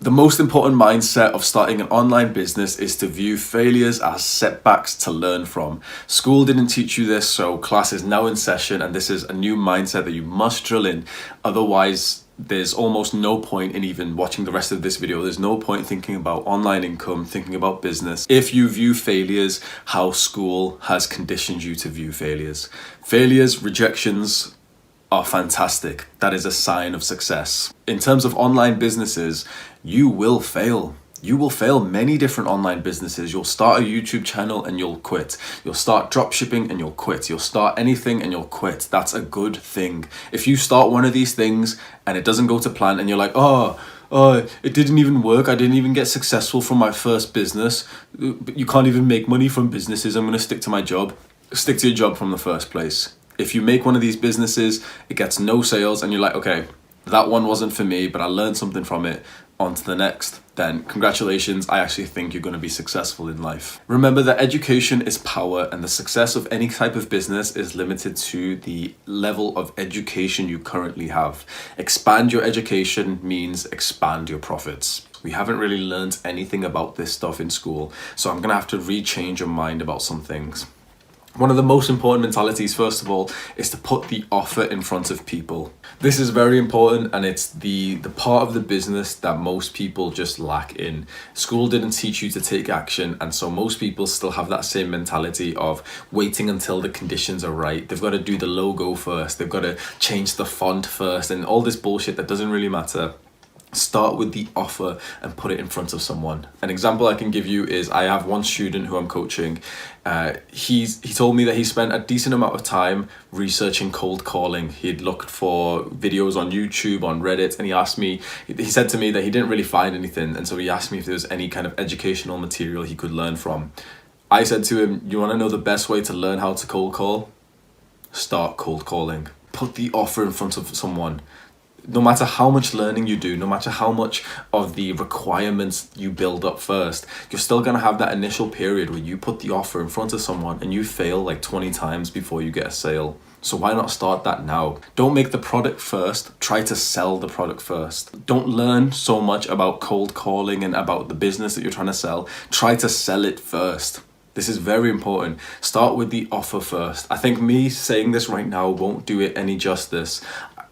The most important mindset of starting an online business is to view failures as setbacks to learn from. School didn't teach you this, so class is now in session, and this is a new mindset that you must drill in. Otherwise, there's almost no point in even watching the rest of this video. There's no point thinking about online income, thinking about business, if you view failures how school has conditioned you to view failures. Failures, rejections are fantastic. That is a sign of success. In terms of online businesses, you will fail. You will fail many different online businesses. You'll start a YouTube channel and you'll quit. You'll start dropshipping and you'll quit. You'll start anything and you'll quit. That's a good thing. If you start one of these things and it doesn't go to plan and you're like, oh, it didn't even work. I didn't even get successful from my first business. But you can't even make money from businesses. I'm going to stick to my job. Stick to your job from the first place. If you make one of these businesses, it gets no sales and you're like, okay, that one wasn't for me, but I learned something from it, on to the next, then congratulations, I actually think you're going to be successful in life. Remember that education is power, and the success of any type of business is limited to the level of education you currently have. Expand your education means expand your profits. We haven't really learned anything about this stuff in school, so I'm going to have to rechange your mind about some things. One of the most important mentalities, first of all, is to put the offer in front of people. This is very important, and it's the part of the business that most people just lack in. School didn't teach you to take action, and so most people still have that same mentality of waiting until the conditions are right. They've got to do the logo first, they've got to change the font first, and all this bullshit that doesn't really matter. Start with the offer and put it in front of someone. An example I can give you is I have one student who I'm coaching. He told me that he spent a decent amount of time researching cold calling. He'd looked for videos on YouTube, on Reddit, and he said to me that he didn't really find anything, and so he asked me if there was any kind of educational material he could learn from. I said to him, you want to know the best way to learn how to cold call? Start cold calling. Put the offer in front of someone. No matter how much learning you do, no matter how much of the requirements you build up first, you're still going to have that initial period where you put the offer in front of someone and you fail like 20 times before you get a sale. So why not start that now? Don't make the product first, try to sell the product first. Don't learn so much about cold calling and about the business that you're trying to sell. Try to sell it first. This is very important. Start with the offer first. I think me saying this right now won't do it any justice.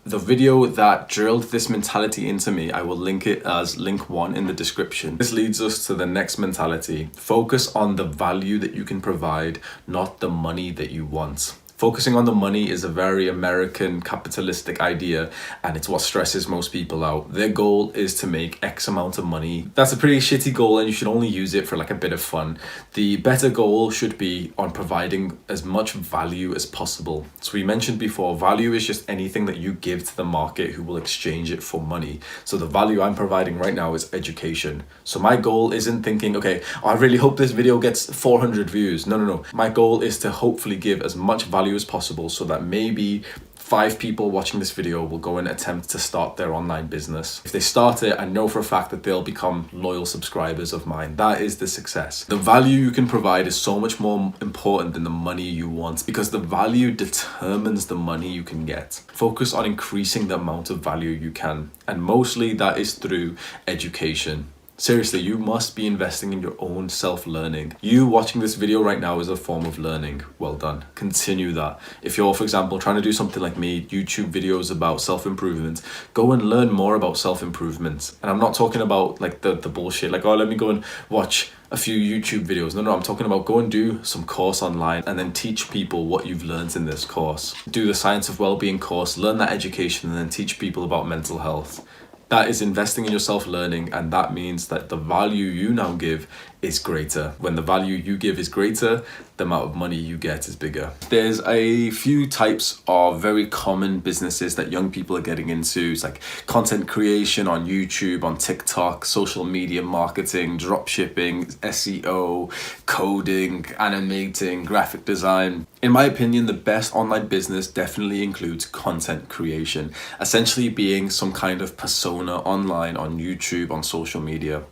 The video that drilled this mentality into me, I will link it as link 1 in the description. This leads us to the next mentality. Focus on the value that you can provide, not the money that you want. Focusing on the money is a very American capitalistic idea, and it's what stresses most people out. Their goal is to make X amount of money. That's a pretty shitty goal, and you should only use it for like a bit of fun. The better goal should be on providing as much value as possible. So we mentioned before, value is just anything that you give to the market who will exchange it for money. So the value I'm providing right now is education. So my goal isn't thinking, okay, I really hope this video gets 400 views. No. My goal is to hopefully give as much value as possible so that maybe 5 people watching this video will go and attempt to start their online business. If they start it, I know for a fact that they'll become loyal subscribers of mine. That is the success. The value you can provide is so much more important than the money you want, because the value determines the money you can get. Focus on increasing the amount of value you can, and mostly that is through education. Seriously, you must be investing in your own self-learning. You watching this video right now is a form of learning. Well done. Continue that. If you're, for example, trying to do something like me, YouTube videos about self-improvement, go and learn more about self-improvement. And I'm not talking about like the bullshit, like, oh, let me go and watch a few YouTube videos. No, I'm talking about go and do some course online and then teach people what you've learned in this course. Do the Science of Wellbeing course, learn that education, and then teach people about mental health. That is investing in your self-learning, and that means that the value you now give is greater. When the value you give is greater, the amount of money you get is bigger. There's a few types of very common businesses that young people are getting into. It's like content creation on YouTube, on TikTok, social media marketing, dropshipping, SEO, coding, animating, graphic design. In my opinion, the best online business definitely includes content creation, essentially being some kind of persona online on YouTube, on social media.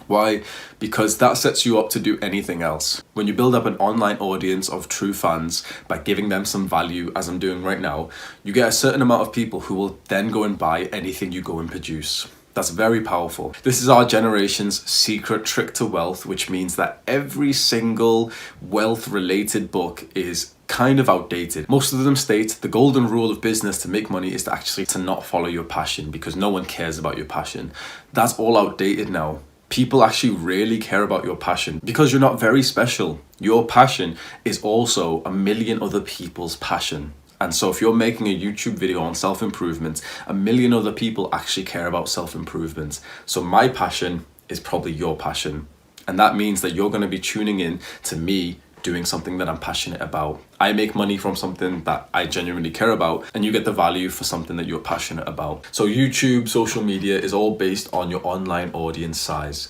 Why? Because that sets you up to do anything else. When you build up an online audience of true fans by giving them some value, as I'm doing right now, you get a certain amount of people who will then go and buy anything you go and produce. That's very powerful. This is our generation's secret trick to wealth, which means that every single wealth-related book is kind of outdated. Most of them state the golden rule of business to make money is to not follow your passion, because no one cares about your passion. That's all outdated now. People actually really care about your passion because you're not very special. Your passion is also a million other people's passion. And so if you're making a YouTube video on self-improvement, a million other people actually care about self-improvement. So my passion is probably your passion. And that means that you're going to be tuning in to me doing something that I'm passionate about. I make money from something that I genuinely care about, and you get the value for something that you're passionate about. So YouTube, social media is all based on your online audience size.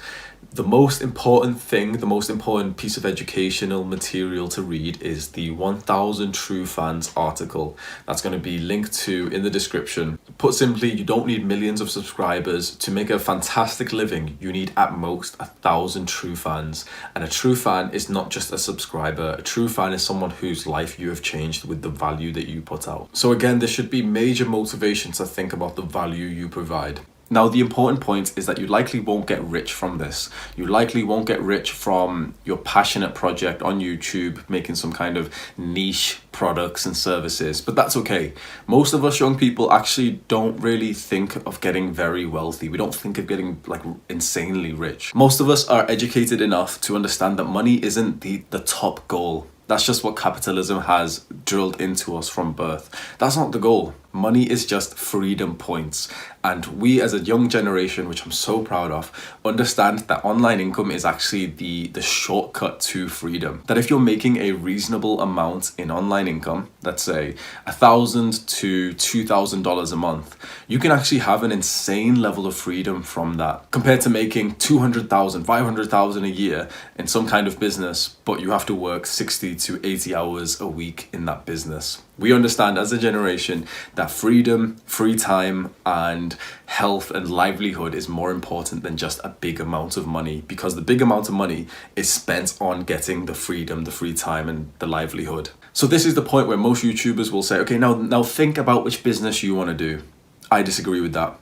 The most important piece of educational material to read is the 1000 True Fans article. That's going to be linked to in the description. Put simply, you don't need millions of subscribers to make a fantastic living. You need at most 1000 true fans. And a true fan is not just a subscriber. A true fan is someone whose life you have changed with the value that you put out. So again, there should be major motivation to think about the value you provide. Now, the important point is that you likely won't get rich from this. You likely won't get rich from your passionate project on YouTube, making some kind of niche products and services, but that's okay. Most of us young people actually don't really think of getting very wealthy. We don't think of getting like insanely rich. Most of us are educated enough to understand that money isn't the top goal. That's just what capitalism has drilled into us from birth. That's not the goal. Money is just freedom points. And we as a young generation, which I'm so proud of, understand that online income is actually the shortcut to freedom. That if you're making a reasonable amount in online income, let's say $1,000 to $2,000 a month, you can actually have an insane level of freedom from that compared to making $200,000, $500,000 a year in some kind of business, but you have to work 60 to 80 hours a week in that business. We understand as a generation that freedom, free time, and health and livelihood is more important than just a big amount of money, because the big amount of money is spent on getting the freedom, the free time, and the livelihood. So this is the point where most YouTubers will say, okay, now think about which business you want to do. I disagree with that.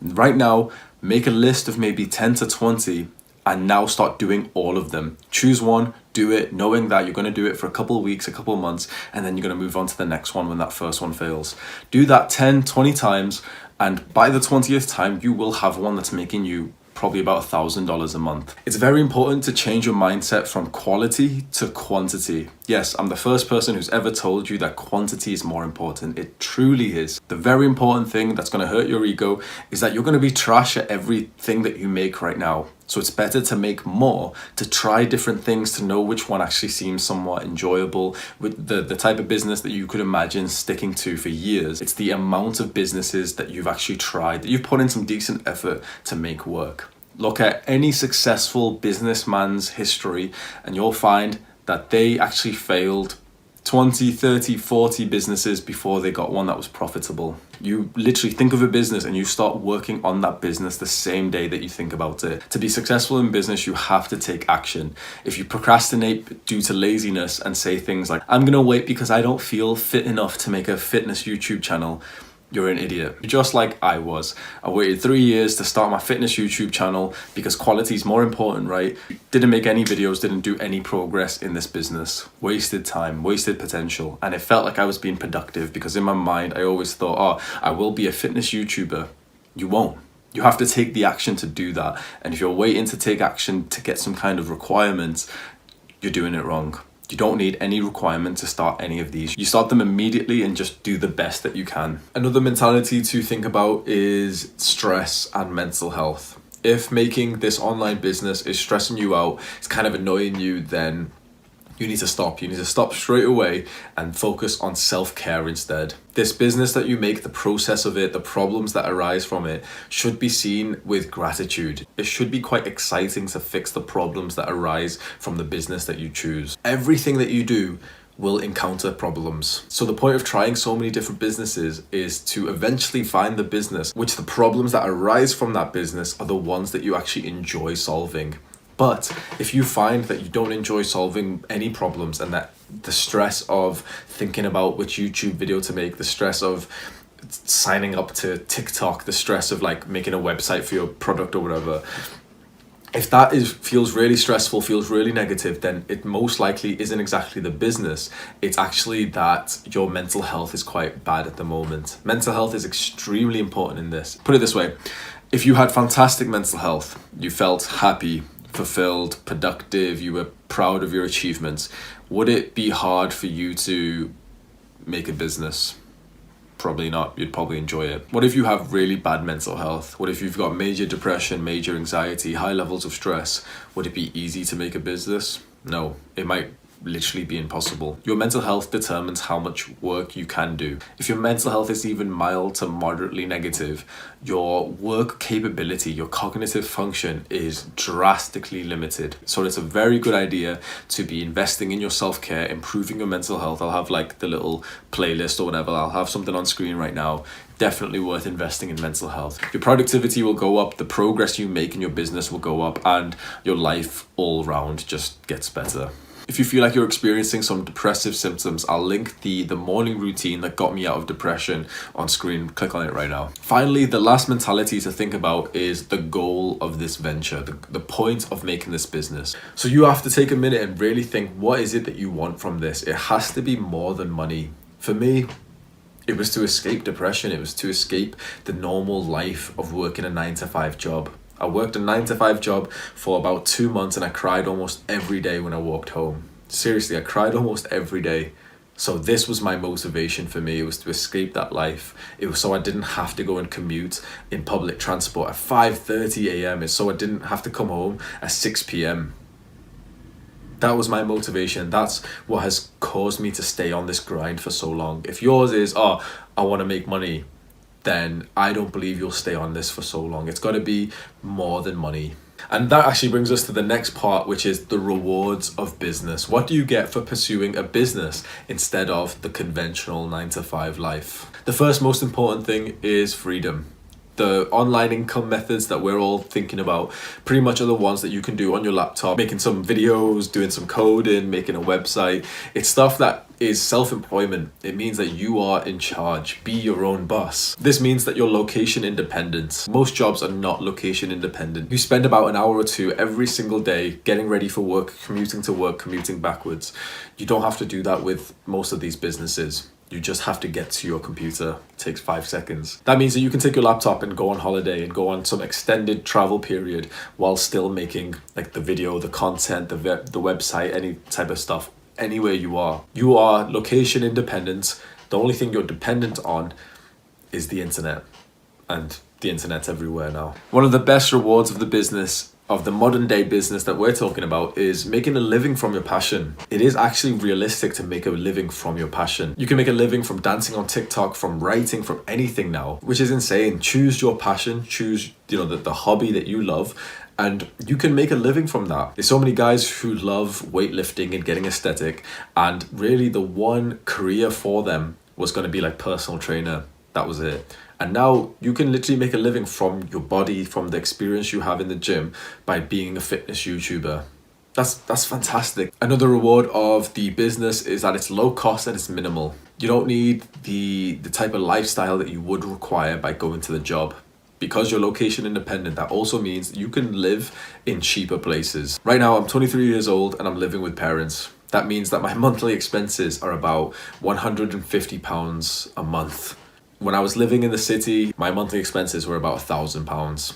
Right now, make a list of maybe 10 to 20 and now start doing all of them. Choose one, do it, knowing that you're going to do it for a couple of weeks, a couple of months, and then you're going to move on to the next one when that first one fails. Do that 10, 20 times, and by the 20th time, you will have one that's making you probably about $1,000 a month. It's very important to change your mindset from quality to quantity. Yes, I'm the first person who's ever told you that quantity is more important. It truly is. The very important thing that's going to hurt your ego is that you're going to be trash at everything that you make right now. So it's better to make more, to try different things, to know which one actually seems somewhat enjoyable, with the type of business that you could imagine sticking to for years. It's the amount of businesses that you've actually tried, that you've put in some decent effort to make work. Look at any successful businessman's history and you'll find that they actually failed 20, 30, 40 businesses before they got one that was profitable. You literally think of a business and you start working on that business the same day that you think about it. To be successful in business, you have to take action. If you procrastinate due to laziness and say things like, I'm gonna wait because I don't feel fit enough to make a fitness YouTube channel, you're an idiot. Just like I was. I waited 3 years to start my fitness YouTube channel because quality is more important, right? Didn't make any videos, didn't do any progress in this business. Wasted time, wasted potential. And it felt like I was being productive because in my mind, I always thought, oh, I will be a fitness YouTuber. You won't. You have to take the action to do that. And if you're waiting to take action to get some kind of requirements, you're doing it wrong. You don't need any requirement to start any of these. You start them immediately and just do the best that you can. Another mentality to think about is stress and mental health. If making this online business is stressing you out, it's kind of annoying you, then you need to stop. You need to stop straight away and focus on self-care instead. This business that you make, the process of it, the problems that arise from it, should be seen with gratitude. It should be quite exciting to fix the problems that arise from the business that you choose. Everything that you do will encounter problems. So the point of trying so many different businesses is to eventually find the business which the problems that arise from that business are the ones that you actually enjoy solving. But if you find that you don't enjoy solving any problems and that the stress of thinking about which YouTube video to make, the stress of signing up to TikTok, the stress of like making a website for your product or whatever. If that feels really stressful, feels really negative, then it most likely isn't exactly the business. It's actually that your mental health is quite bad at the moment. Mental health is extremely important in this. Put it this way, if you had fantastic mental health, you felt happy, fulfilled, productive, you were proud of your achievements, would it be hard for you to make a business? Probably not. You'd probably enjoy it. What if you have really bad mental health? What if you've got major depression, major anxiety, high levels of stress? Would it be easy to make a business? No, it might literally be impossible. Your mental health determines how much work you can do. If your mental health is even mild to moderately negative, your work capability, your cognitive function is drastically limited. So it's a very good idea to be investing in your self-care, improving your mental health. I'll have like the little playlist or whatever. I'll have something on screen right now. Definitely worth investing in mental health. Your productivity will go up, the progress you make in your business will go up, and your life all round just gets better. If you feel like you're experiencing some depressive symptoms, I'll link the morning routine that got me out of depression on screen. Click on it right now. Finally, the last mentality to think about is the goal of this venture, the point of making this business. So you have to take a minute and really think, what is it that you want from this? It has to be more than money. For me, it was to escape depression. It was to escape the normal life of working a 9-to-5 job. I worked a 9-to-5 job for about 2 months and I cried almost every day when I walked home. Seriously, I cried almost every day. So this was my motivation for me. It was to escape that life. It was so I didn't have to go and commute in public transport at 5:30 a.m. It's so I didn't have to come home at 6 p.m. That was my motivation. That's what has caused me to stay on this grind for so long. If yours is, I want to make money, then I don't believe you'll stay on this for so long. It's got to be more than money. And that actually brings us to the next part, which is the rewards of business. What do you get for pursuing a business instead of the conventional 9-to-5 life? The first most important thing is freedom. The online income methods that we're all thinking about pretty much are the ones that you can do on your laptop, making some videos, doing some coding, making a website. It's stuff that is self-employment. It means that you are in charge, be your own boss. This means that you're location independent. Most jobs are not location independent. You spend about an hour or two every single day getting ready for work, commuting to work, commuting backwards. You don't have to do that with most of these businesses. You just have to get to your computer. It takes 5 seconds. That means that you can take your laptop and go on holiday and go on some extended travel period while still making like the video, the content, the website, any type of stuff, anywhere you are. You are location independent. The only thing you're dependent on is the internet, and the internet's everywhere now. One of the best rewards of the business, of the modern day business that we're talking about, is making a living from your passion. It is actually realistic to make a living from your passion. You can make a living from dancing on TikTok, from writing, from anything now, which is insane. Choose your passion, choose the hobby that you love, and you can make a living from that. There's so many guys who love weightlifting and getting aesthetic, and really the one career for them was going to be like personal trainer. That was it. And now you can literally make a living from your body, from the experience you have in the gym, by being a fitness YouTuber. That's fantastic. Another reward of the business is that it's low cost and it's minimal. You don't need the type of lifestyle that you would require by going to the job. Because you're location independent, that also means you can live in cheaper places. Right now, I'm 23 years old and I'm living with parents. That means that my monthly expenses are about £150 a month. When I was living in the city, my monthly expenses were about £1,000.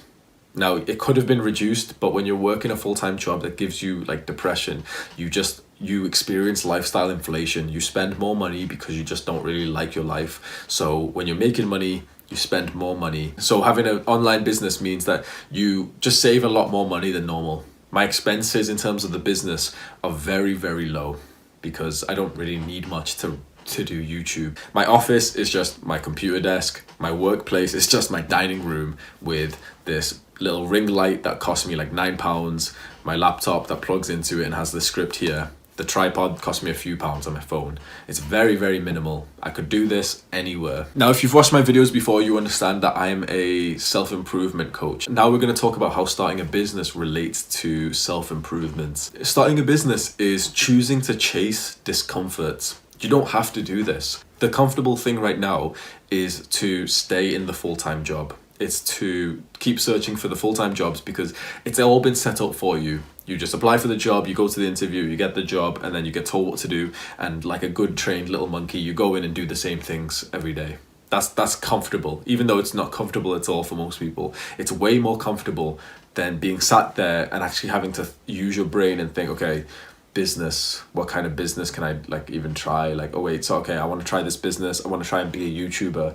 Now, it could have been reduced, but when you're working a full-time job that gives you like depression, you experience lifestyle inflation. You spend more money because you just don't really like your life. So when you're making money, you spend more money. So having an online business means that you just save a lot more money than normal. My expenses in terms of the business are very, very low because I don't really need much to do YouTube. My office is just my computer desk. My workplace is just my dining room with this little ring light that cost me like £9. My laptop that plugs into it and has the script here. The tripod cost me a few pounds on my phone. It's very, very minimal. I could do this anywhere. Now, if you've watched my videos before, you understand that I am a self-improvement coach. Now we're going to talk about how starting a business relates to self-improvement. Starting a business is choosing to chase discomfort. You don't have to do this. The comfortable thing right now is to stay in the full-time job. It's to keep searching for the full-time jobs because it's all been set up for you. You just apply for the job, you go to the interview, you get the job, and then you get told what to do. And like a good trained little monkey, you go in and do the same things every day. That's comfortable, even though it's not comfortable at all for most people. It's way more comfortable than being sat there and actually having to use your brain and think, okay, business, what kind of business can I like even try? Like, oh wait, so okay, I want to try this business, I want to try and be a YouTuber.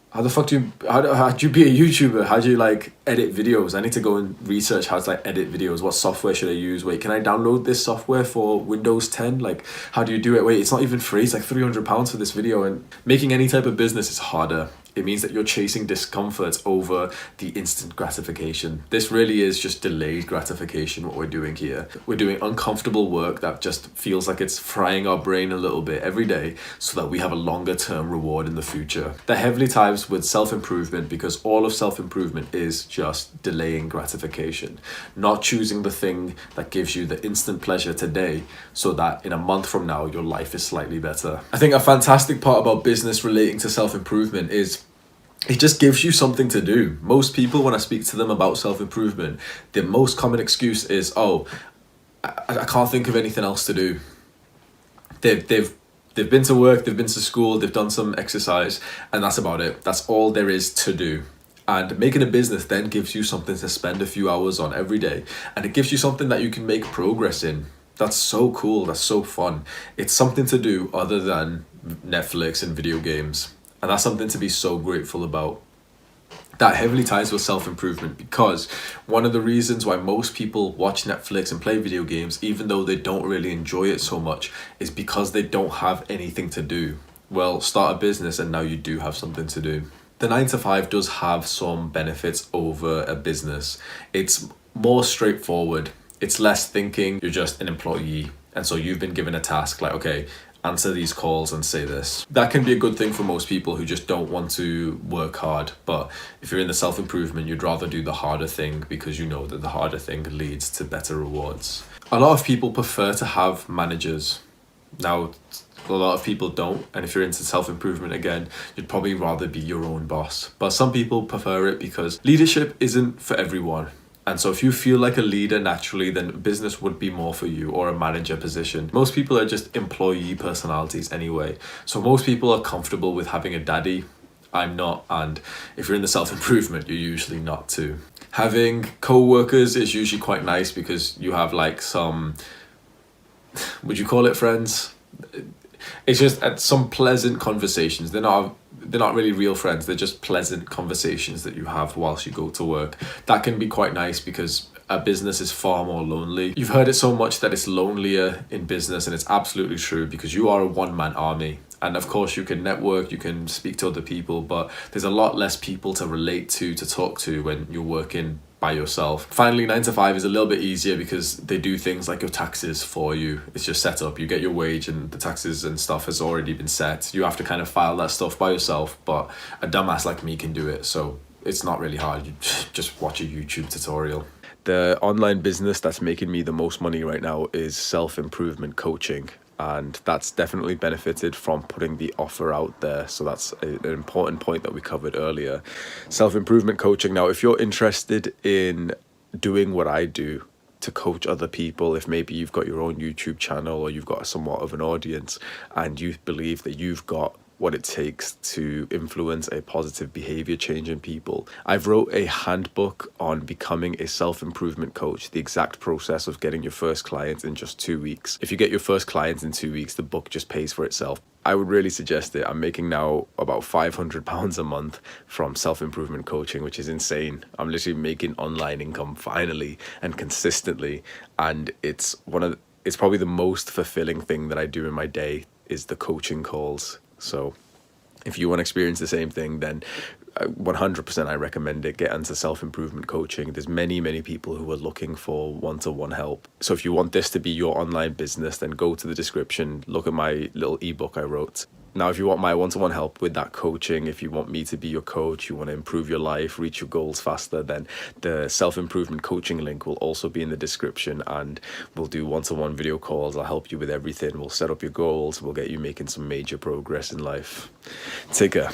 How the fuck how do you be a YouTuber? How do you like edit videos? I need to go and research how to like edit videos. What software should I use? Wait, can I download this software for Windows 10? Like, how do you do it? Wait, it's not even free. It's like £300 for this video. And making any type of business is harder. It means that you're chasing discomfort over the instant gratification. This really is just delayed gratification, what we're doing here. We're doing uncomfortable work that just feels like it's frying our brain a little bit every day so that we have a longer term reward in the future. That heavily ties with self-improvement because all of self-improvement is just delaying gratification. Not choosing the thing that gives you the instant pleasure today so that in a month from now, your life is slightly better. I think a fantastic part about business relating to self-improvement is it just gives you something to do. Most people, when I speak to them about self-improvement, the most common excuse is, oh, I can't think of anything else to do. They've been to work, they've been to school, they've done some exercise, and that's about it. That's all there is to do. And making a business then gives you something to spend a few hours on every day. And it gives you something that you can make progress in. That's so cool, that's so fun. It's something to do other than Netflix and video games. And that's something to be so grateful about. That heavily ties with self-improvement because one of the reasons why most people watch Netflix and play video games, even though they don't really enjoy it so much, is because they don't have anything to do. Well, start a business and now you do have something to do. The 9-to-5 does have some benefits over a business. It's more straightforward. It's less thinking. You're just an employee. And so you've been given a task like, okay, answer these calls and say this. That can be a good thing for most people who just don't want to work hard. But if you're in the self-improvement, you'd rather do the harder thing because you know that the harder thing leads to better rewards. A lot of people prefer to have managers. Now, a lot of people don't. And if you're into self-improvement again, you'd probably rather be your own boss. But some people prefer it because leadership isn't for everyone. And so if you feel like a leader naturally, then business would be more for you, or a manager position. Most people are just employee personalities anyway. So most people are comfortable with having a daddy. I'm not. And if you're in the self-improvement, you're usually not too. Having co-workers is usually quite nice because you have like some, would you call it friends? It's just at some pleasant conversations. They're not really real friends. They're just pleasant conversations that you have whilst you go to work. That can be quite nice because a business is far more lonely. You've heard it so much that it's lonelier in business, and it's absolutely true because you are a one-man army. And of course you can network, you can speak to other people, but there's a lot less people to relate to talk to when you're working by yourself. Finally, 9-to-5 is a little bit easier because they do things like your taxes for you. It's just set up. You get your wage and the taxes and stuff has already been set. You have to kind of file that stuff by yourself, but a dumbass like me can do it. So it's not really hard. You just watch a YouTube tutorial. The online business that's making me the most money right now is self-improvement coaching. And that's definitely benefited from putting the offer out there. So that's an important point that we covered earlier. Self-improvement coaching. Now, if you're interested in doing what I do to coach other people, if maybe you've got your own YouTube channel or you've got somewhat of an audience and you believe that you've got what it takes to influence a positive behavior change in people, I've wrote a handbook on becoming a self-improvement coach, the exact process of getting your first client in just 2 weeks. If you get your first client in 2 weeks, the book just pays for itself. I would really suggest it. I'm making now about £500 a month from self-improvement coaching, which is insane. I'm literally making online income finally and consistently, and it's probably the most fulfilling thing that I do in my day is the coaching calls. So if you want to experience the same thing, then 100% I recommend it. Get into self-improvement coaching. There's many people who are looking for one-to-one help. So if you want this to be your online business, then go to the description, look at my little ebook I wrote. Now, if you want my one-to-one help with that coaching, if you want me to be your coach, you want to improve your life, reach your goals faster, then the self-improvement coaching link will also be in the description, and we'll do one-to-one video calls. I'll help you with everything. We'll set up your goals. We'll get you making some major progress in life. Take care.